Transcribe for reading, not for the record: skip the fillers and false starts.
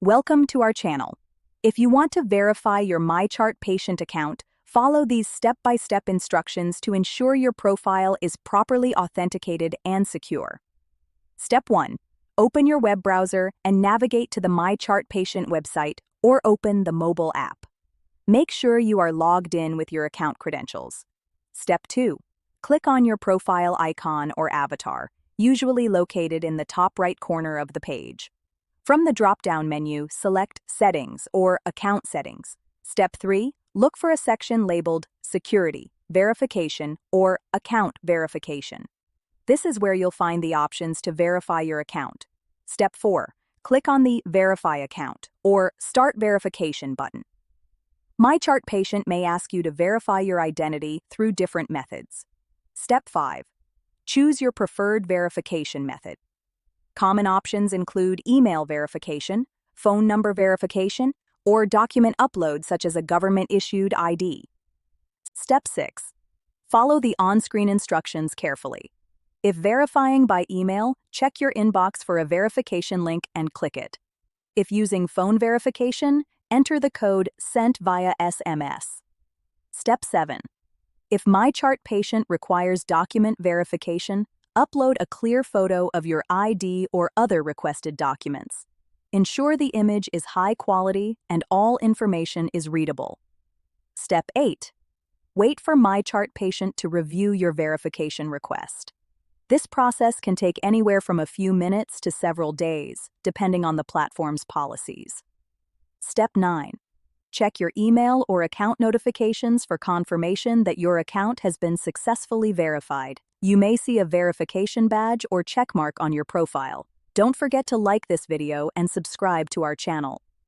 Welcome to our channel. If you want to verify your MyChart patient account, follow these step-by-step instructions to ensure your profile is properly authenticated and secure. Step 1. Open your web browser and navigate to the MyChart patient website or open the mobile app. Make sure you are logged in with your account credentials. Step 2. Click on your profile icon or avatar, usually located in the top right corner of the page. From the drop-down menu, select Settings or Account Settings. Step 3. Look for a section labeled Security, Verification, or Account Verification. This is where you'll find the options to verify your account. Step 4. Click on the Verify Account or Start Verification button. MyChart patient may ask you to verify your identity through different methods. Step 5. Choose your preferred verification method. Common options include email verification, phone number verification, or document upload such as a government-issued ID. Step 6. Follow the on-screen instructions carefully. If verifying by email, check your inbox for a verification link and click it. If using phone verification, enter the code sent via SMS. Step 7. If MyChart patient requires document verification, upload a clear photo of your ID or other requested documents. Ensure the image is high quality and all information is readable. Step 8. Wait for MyChart patient to review your verification request. This process can take anywhere from a few minutes to several days, depending on the platform's policies. Step 9. Check your email or account notifications for confirmation that your account has been successfully verified. You may see a verification badge or checkmark on your profile. Don't forget to like this video and subscribe to our channel.